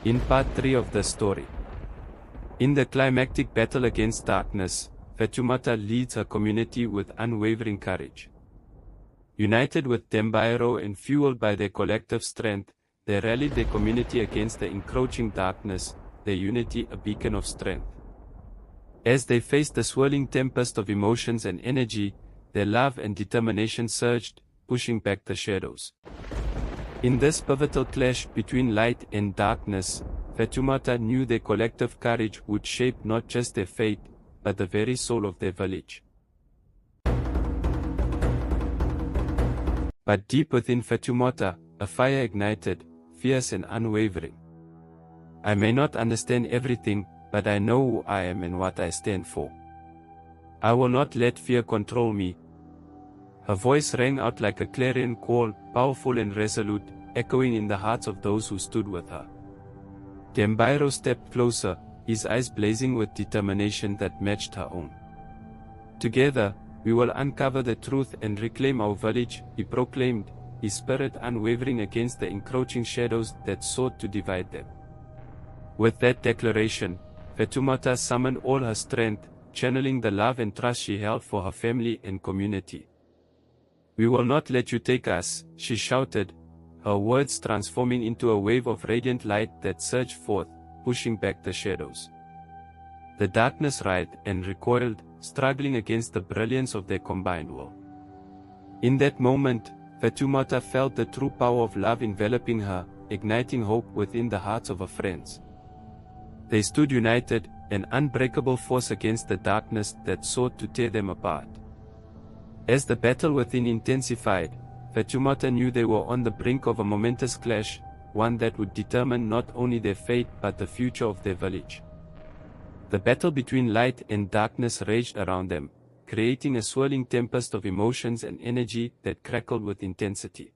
In part 3 of the story. In the climactic battle against darkness, Fatoumata leads her community with unwavering courage. United with Dembayaro and fueled by their collective strength, they rallied their community against the encroaching darkness, their unity a beacon of strength. As they faced the swirling tempest of emotions and energy, their love and determination surged, pushing back the shadows. In this pivotal clash between light and darkness, Fatoumata knew their collective courage would shape not just their fate, but the very soul of their village. But deep within Fatoumata, a fire ignited, fierce and unwavering. I may not understand everything, but I know who I am and what I stand for. I will not let fear control me. Her voice rang out like a clarion call, powerful and resolute, echoing in the hearts of those who stood with her. Dembayaro stepped closer, his eyes blazing with determination that matched her own. Together, we will uncover the truth and reclaim our village, he proclaimed, his spirit unwavering against the encroaching shadows that sought to divide them. With that declaration, Fatoumata summoned all her strength, channeling the love and trust she held for her family and community. We will not let you take us, she shouted, her words transforming into a wave of radiant light that surged forth, pushing back the shadows. The darkness writhed and recoiled, struggling against the brilliance of their combined will. In that moment, Fatoumata felt the true power of love enveloping her, igniting hope within the hearts of her friends. They stood united, an unbreakable force against the darkness that sought to tear them apart. As the battle within intensified, Fatoumata knew they were on the brink of a momentous clash, one that would determine not only their fate but the future of their village. The battle between light and darkness raged around them, creating a swirling tempest of emotions and energy that crackled with intensity.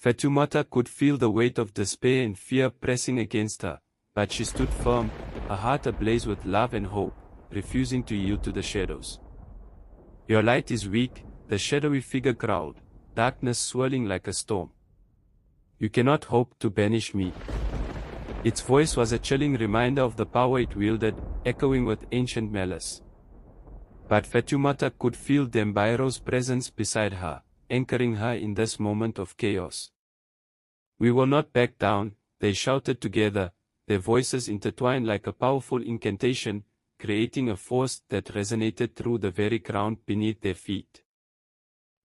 Fatoumata could feel the weight of despair and fear pressing against her, but she stood firm, her heart ablaze with love and hope, refusing to yield to the shadows. Your light is weak, the shadowy figure growled, darkness swirling like a storm. You cannot hope to banish me. Its voice was a chilling reminder of the power it wielded, echoing with ancient malice. But Fatoumata could feel Dembayaro's presence beside her, anchoring her in this moment of chaos. We will not back down, they shouted together, their voices intertwined like a powerful incantation, creating a force that resonated through the very ground beneath their feet.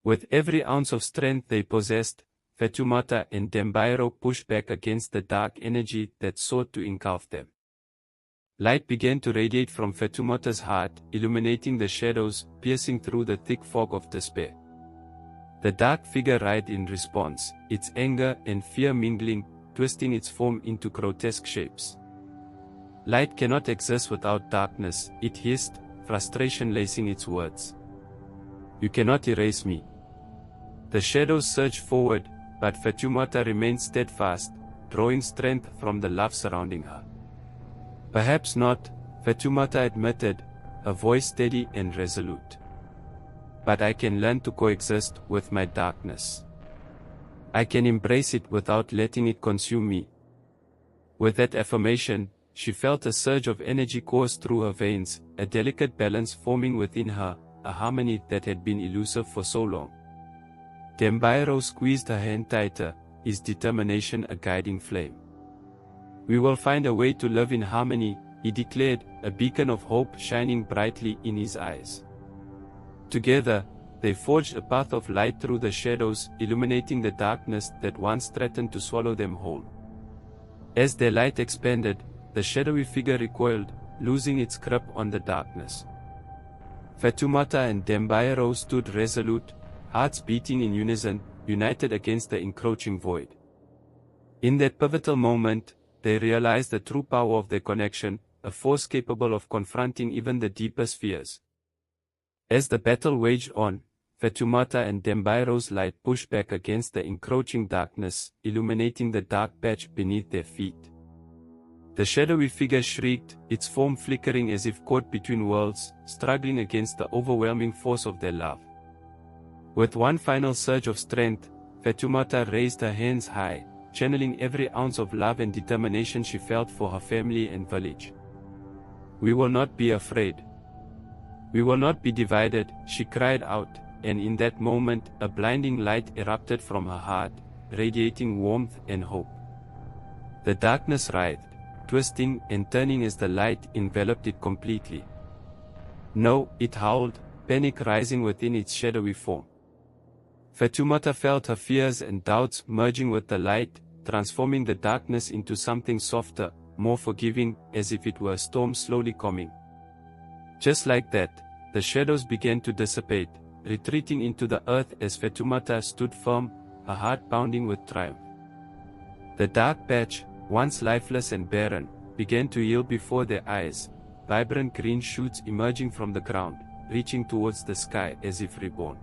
With every ounce of strength they possessed, Fatoumata and Dembayaro pushed back against the dark energy that sought to engulf them. Light began to radiate from Fatoumata's heart, illuminating the shadows, piercing through the thick fog of despair. The dark figure writhed in response, its anger and fear mingling, twisting its form into grotesque shapes. Light cannot exist without darkness, it hissed, frustration lacing its words. You cannot erase me. The shadows surged forward, but Fatoumata remained steadfast, drawing strength from the love surrounding her. Perhaps not, Fatoumata admitted, her voice steady and resolute. But I can learn to coexist with my darkness. I can embrace it without letting it consume me. With that affirmation, she felt a surge of energy course through her veins, a delicate balance forming within her, a harmony that had been elusive for so long. Dembayaro squeezed her hand tighter, his determination a guiding flame. We will find a way to live in harmony, he declared, a beacon of hope shining brightly in his eyes. Together, they forged a path of light through the shadows, illuminating the darkness that once threatened to swallow them whole. As their light expanded, the shadowy figure recoiled, losing its grip on the darkness. Fatoumata and Dembayaro stood resolute, hearts beating in unison, united against the encroaching void. In that pivotal moment, they realized the true power of their connection, a force capable of confronting even the deepest fears. As the battle waged on, Fatoumata and Dembayaro's light pushed back against the encroaching darkness, illuminating the dark patch beneath their feet. The shadowy figure shrieked, its form flickering as if caught between worlds, struggling against the overwhelming force of their love. With one final surge of strength, Fatoumata raised her hands high, channeling every ounce of love and determination she felt for her family and village. "We will not be afraid. We will not be divided," she cried out, and in that moment, a blinding light erupted from her heart, radiating warmth and hope. The darkness writhed, twisting and turning as the light enveloped it completely. "No," it howled, panic rising within its shadowy form. Fatoumata felt her fears and doubts merging with the light, transforming the darkness into something softer, more forgiving, as if it were a storm slowly coming. Just like that, the shadows began to dissipate, retreating into the earth as Fatoumata stood firm, her heart pounding with triumph. The dark patch, once lifeless and barren, began to yield before their eyes, vibrant green shoots emerging from the ground, reaching towards the sky as if reborn.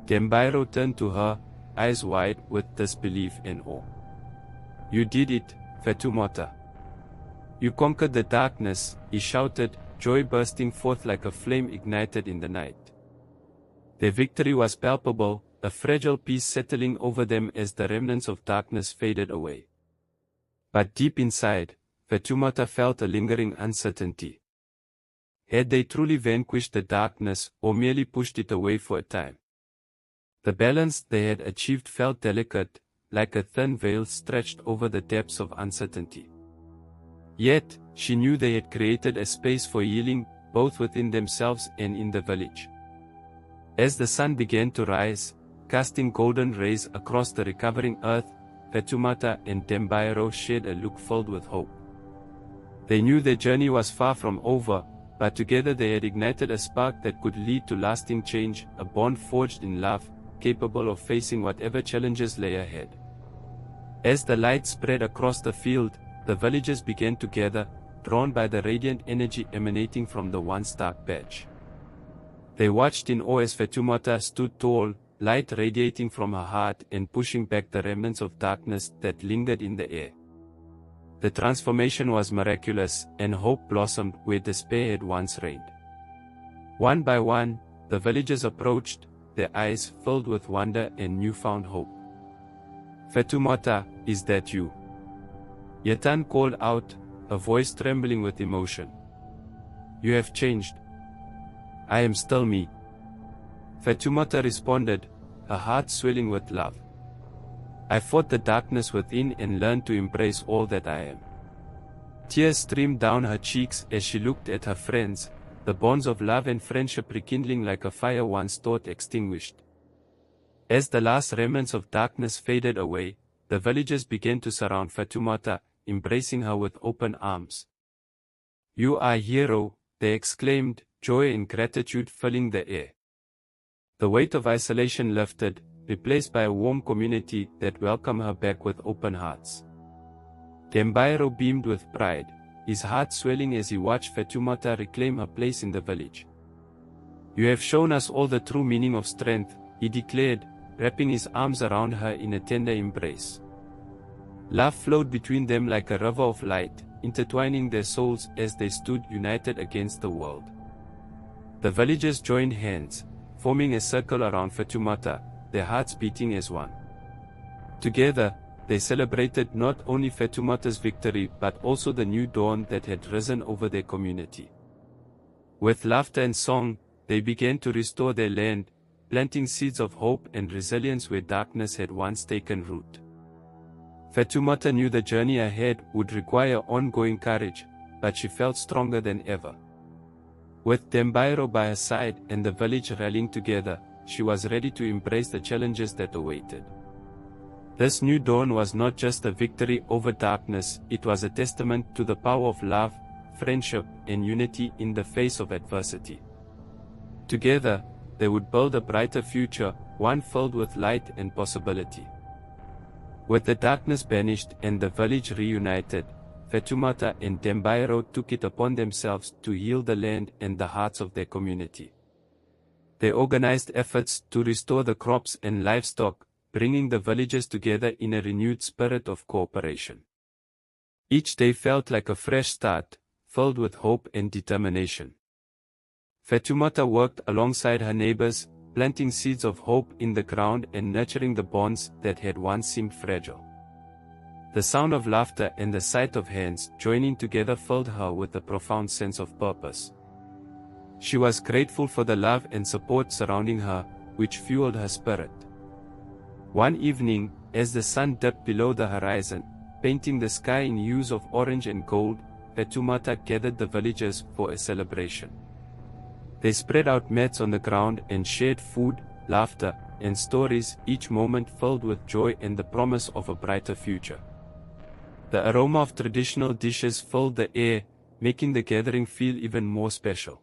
Dembayaro turned to her, eyes wide with disbelief and awe. "You did it, Fatoumata. You conquered the darkness," he shouted, joy bursting forth like a flame ignited in the night. Their victory was palpable, a fragile peace settling over them as the remnants of darkness faded away. But deep inside, Fatoumata felt a lingering uncertainty. Had they truly vanquished the darkness, or merely pushed it away for a time? The balance they had achieved felt delicate, like a thin veil stretched over the depths of uncertainty. Yet, she knew they had created a space for healing, both within themselves and in the village. As the sun began to rise, casting golden rays across the recovering earth, Fatoumata and Dembayaro shared a look filled with hope. They knew their journey was far from over, but together they had ignited a spark that could lead to lasting change, a bond forged in love, capable of facing whatever challenges lay ahead. As the light spread across the field, the villagers began to gather, drawn by the radiant energy emanating from the once dark patch. They watched in awe as Fatoumata stood tall, light radiating from her heart and pushing back the remnants of darkness that lingered in the air. The transformation was miraculous, and hope blossomed where despair had once reigned. One by one, the villagers approached, their eyes filled with wonder and newfound hope. "Fatoumata, is that you?" Yatan called out, her voice trembling with emotion. "You have changed." "I am still me." Fatoumata responded, her heart swelling with love. "I fought the darkness within and learned to embrace all that I am." Tears streamed down her cheeks as she looked at her friends, the bonds of love and friendship rekindling like a fire once thought extinguished. As the last remnants of darkness faded away, the villagers began to surround Fatoumata, embracing her with open arms. "You are a hero," they exclaimed, joy and gratitude filling the air. The weight of isolation lifted, replaced by a warm community that welcomed her back with open hearts. Dembayaro beamed with pride, his heart swelling as he watched Fatoumata reclaim her place in the village. "You have shown us all the true meaning of strength," he declared, wrapping his arms around her in a tender embrace. Love flowed between them like a river of light, intertwining their souls as they stood united against the world. The villagers joined hands, forming a circle around Fatoumata, their hearts beating as one. Together, they celebrated not only Fatoumata's victory but also the new dawn that had risen over their community. With laughter and song, they began to restore their land, planting seeds of hope and resilience where darkness had once taken root. Fatoumata knew the journey ahead would require ongoing courage, but she felt stronger than ever. With Dembayaro by her side and the village rallying together, she was ready to embrace the challenges that awaited. This new dawn was not just a victory over darkness, it was a testament to the power of love, friendship, and unity in the face of adversity. Together, they would build a brighter future, one filled with light and possibility. With the darkness banished and the village reunited, Fatoumata and Dembayaro took it upon themselves to heal the land and the hearts of their community. They organized efforts to restore the crops and livestock, bringing the villagers together in a renewed spirit of cooperation. Each day felt like a fresh start, filled with hope and determination. Fatoumata worked alongside her neighbors, planting seeds of hope in the ground and nurturing the bonds that had once seemed fragile. The sound of laughter and the sight of hands joining together filled her with a profound sense of purpose. She was grateful for the love and support surrounding her, which fueled her spirit. One evening, as the sun dipped below the horizon, painting the sky in hues of orange and gold, Fatoumata gathered the villagers for a celebration. They spread out mats on the ground and shared food, laughter, and stories, each moment filled with joy and the promise of a brighter future. The aroma of traditional dishes filled the air, making the gathering feel even more special.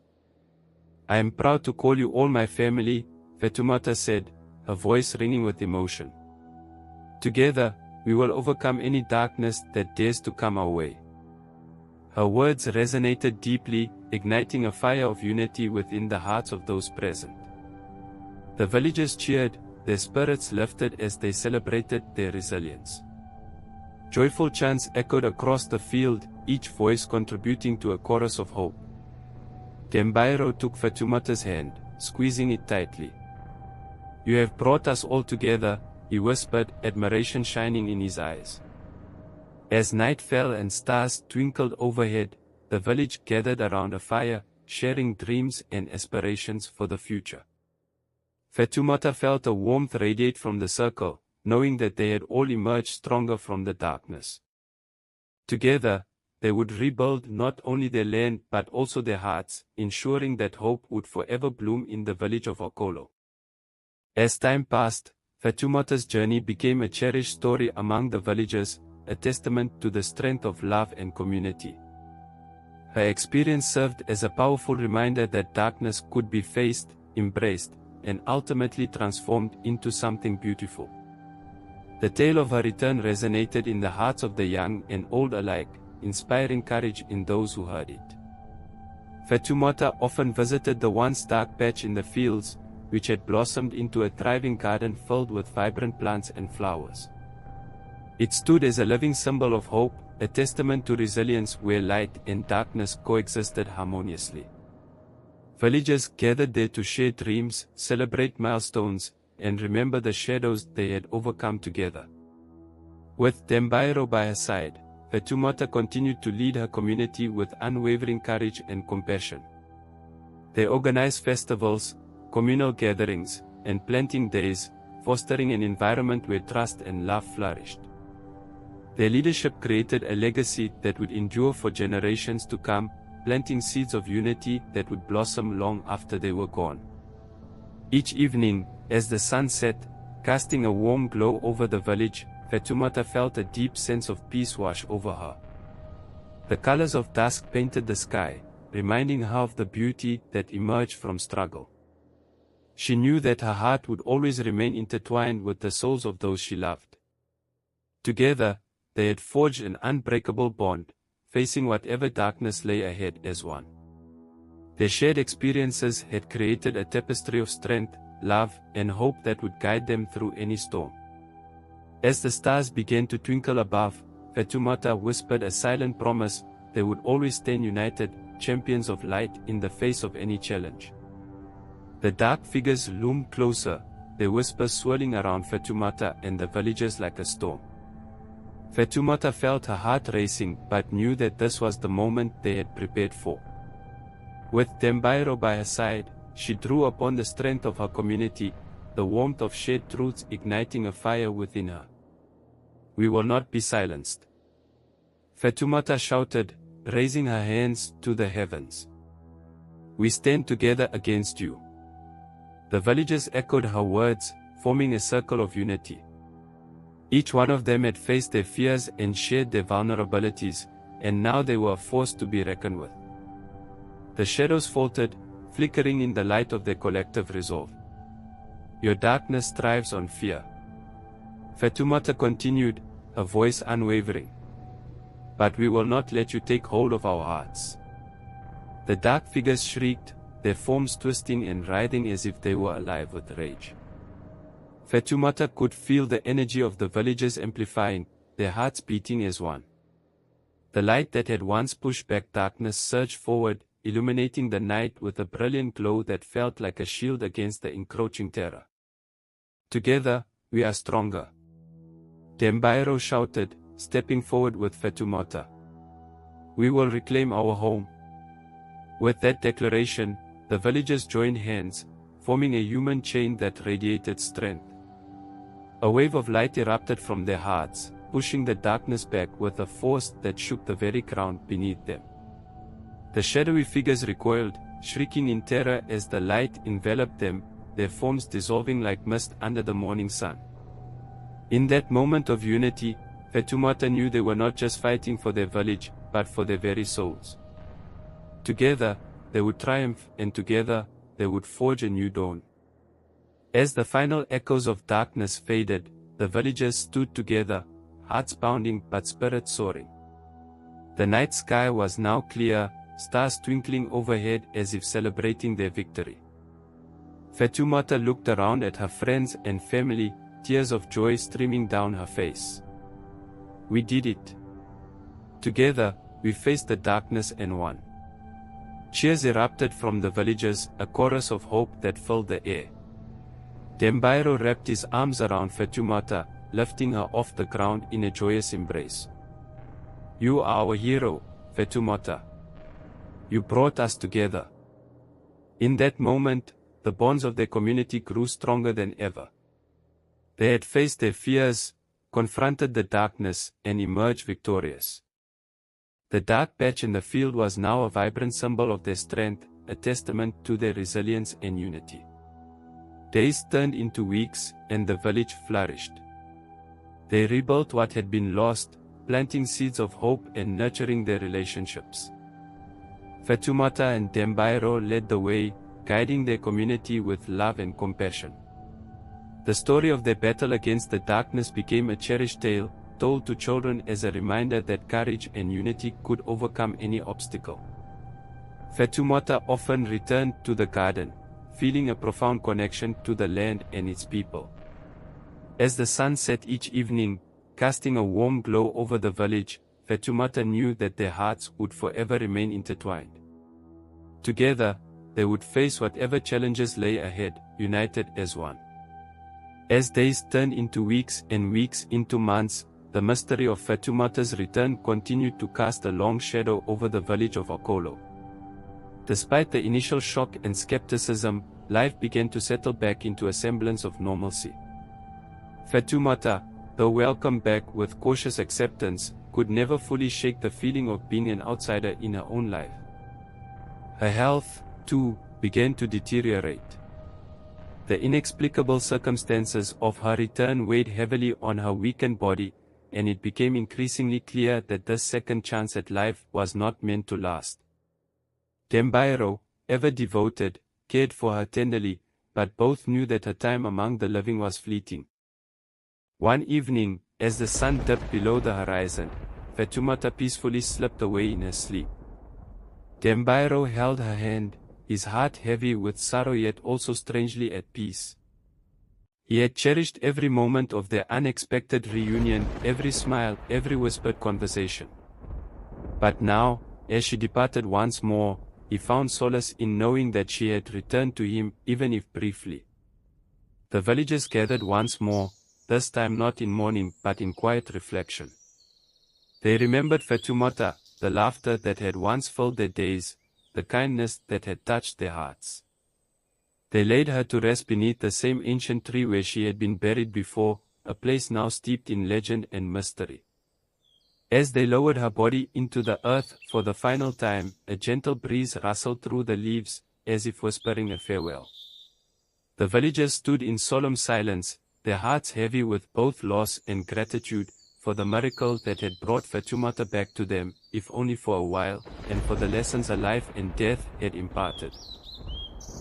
"I am proud to call you all my family," Fatoumata said, her voice ringing with emotion. "Together, we will overcome any darkness that dares to come our way." Her words resonated deeply, igniting a fire of unity within the hearts of those present. The villagers cheered, their spirits lifted as they celebrated their resilience. Joyful chants echoed across the field, each voice contributing to a chorus of hope. Dembayaro took Fatoumata's hand, squeezing it tightly. "You have brought us all together," he whispered, admiration shining in his eyes. As night fell and stars twinkled overhead, the village gathered around a fire, sharing dreams and aspirations for the future. Fatoumata felt a warmth radiate from the circle, knowing that they had all emerged stronger from the darkness. Together, they would rebuild not only their land but also their hearts, ensuring that hope would forever bloom in the village of Okolo. As time passed, Fatoumata's journey became a cherished story among the villagers, a testament to the strength of love and community. Her experience served as a powerful reminder that darkness could be faced, embraced, and ultimately transformed into something beautiful. The tale of her return resonated in the hearts of the young and old alike, inspiring courage in those who heard it. Fatoumata often visited the once dark patch in the fields, which had blossomed into a thriving garden filled with vibrant plants and flowers. It stood as a living symbol of hope, a testament to resilience where light and darkness coexisted harmoniously. Villagers gathered there to share dreams, celebrate milestones, and remember the shadows they had overcome together. With Dembayaro by her side, Fatoumata continued to lead her community with unwavering courage and compassion. They organized festivals, communal gatherings, and planting days, fostering an environment where trust and love flourished. Their leadership created a legacy that would endure for generations to come, planting seeds of unity that would blossom long after they were gone. Each evening, as the sun set, casting a warm glow over the village, Fatoumata felt a deep sense of peace wash over her. The colors of dusk painted the sky, reminding her of the beauty that emerged from struggle. She knew that her heart would always remain intertwined with the souls of those she loved. Together, they had forged an unbreakable bond, facing whatever darkness lay ahead as one. Their shared experiences had created a tapestry of strength, love, and hope that would guide them through any storm. As the stars began to twinkle above, Fatoumata whispered a silent promise: they would always stand united, champions of light in the face of any challenge. The dark figures loomed closer, their whispers swirling around Fatoumata and the villagers like a storm. Fatoumata felt her heart racing but knew that this was the moment they had prepared for. With Dembayaro by her side, she drew upon the strength of her community, the warmth of shared truths igniting a fire within her. "We will not be silenced," Fatoumata shouted, raising her hands to the heavens. "We stand together against you." The villagers echoed her words, forming a circle of unity. Each one of them had faced their fears and shared their vulnerabilities, and now they were a force to be reckoned with. The shadows faltered, flickering in the light of their collective resolve. "Your darkness thrives on fear," Fatoumata continued, her voice unwavering. "But we will not let you take hold of our hearts." The dark figures shrieked, their forms twisting and writhing as if they were alive with rage. Fatoumata could feel the energy of the villagers amplifying, their hearts beating as one. The light that had once pushed back darkness surged forward, illuminating the night with a brilliant glow that felt like a shield against the encroaching terror. "Together, we are stronger," Dembayaro shouted, stepping forward with Fatoumata. "We will reclaim our home." With that declaration, the villagers joined hands, forming a human chain that radiated strength. A wave of light erupted from their hearts, pushing the darkness back with a force that shook the very ground beneath them. The shadowy figures recoiled, shrieking in terror as the light enveloped them, their forms dissolving like mist under the morning sun. In that moment of unity, Fatoumata knew they were not just fighting for their village, but for their very souls. Together, they would triumph, and together, they would forge a new dawn. As the final echoes of darkness faded, the villagers stood together, hearts pounding but spirits soaring. The night sky was now clear, stars twinkling overhead as if celebrating their victory. Fatoumata looked around at her friends and family, tears of joy streaming down her face. "We did it. Together, we faced the darkness and won." Cheers erupted from the villagers, a chorus of hope that filled the air. Dembayaro wrapped his arms around Fatoumata, lifting her off the ground in a joyous embrace. "You are our hero, Fatoumata. You brought us together." In that moment, the bonds of their community grew stronger than ever. They had faced their fears, confronted the darkness, and emerged victorious. The dark patch in the field was now a vibrant symbol of their strength, a testament to their resilience and unity. Days turned into weeks, and the village flourished. They rebuilt what had been lost, planting seeds of hope and nurturing their relationships. Fatoumata and Dembayaro led the way, guiding their community with love and compassion. The story of their battle against the darkness became a cherished tale, told to children as a reminder that courage and unity could overcome any obstacle. Fatoumata often returned to the garden, feeling a profound connection to the land and its people. As the sun set each evening, casting a warm glow over the village, Fatoumata knew that their hearts would forever remain intertwined. Together, they would face whatever challenges lay ahead, united as one. As days turned into weeks and weeks into months, the mystery of Fatoumata's return continued to cast a long shadow over the village of Okolo. Despite the initial shock and skepticism, life began to settle back into a semblance of normalcy. Fatoumata, though welcomed back with cautious acceptance, could never fully shake the feeling of being an outsider in her own life. Her health, too, began to deteriorate. The inexplicable circumstances of her return weighed heavily on her weakened body, and it became increasingly clear that this second chance at life was not meant to last. Dembayaro, ever devoted, cared for her tenderly, but both knew that her time among the living was fleeting. One evening, as the sun dipped below the horizon, Fatoumata peacefully slipped away in her sleep. Dembayaro held her hand, his heart heavy with sorrow yet also strangely at peace. He had cherished every moment of their unexpected reunion, every smile, every whispered conversation. But now, as she departed once more, he found solace in knowing that she had returned to him, even if briefly. The villagers gathered once more, this time not in mourning but in quiet reflection. They remembered Fatoumata, the laughter that had once filled their days, the kindness that had touched their hearts. They laid her to rest beneath the same ancient tree where she had been buried before, a place now steeped in legend and mystery. As they lowered her body into the earth for the final time, a gentle breeze rustled through the leaves, as if whispering a farewell. The villagers stood in solemn silence, their hearts heavy with both loss and gratitude, for the miracle that had brought Fatoumata back to them, if only for a while, and for the lessons her life and death had imparted.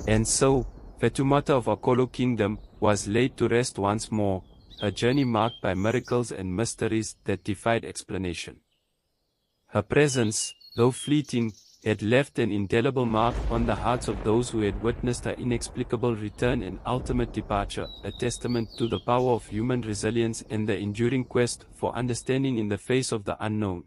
And so, Fatoumata of Okolo Kingdom was laid to rest once more, a journey marked by miracles and mysteries that defied explanation. Her presence, though fleeting, had left an indelible mark on the hearts of those who had witnessed her inexplicable return and ultimate departure, a testament to the power of human resilience and the enduring quest for understanding in the face of the unknown.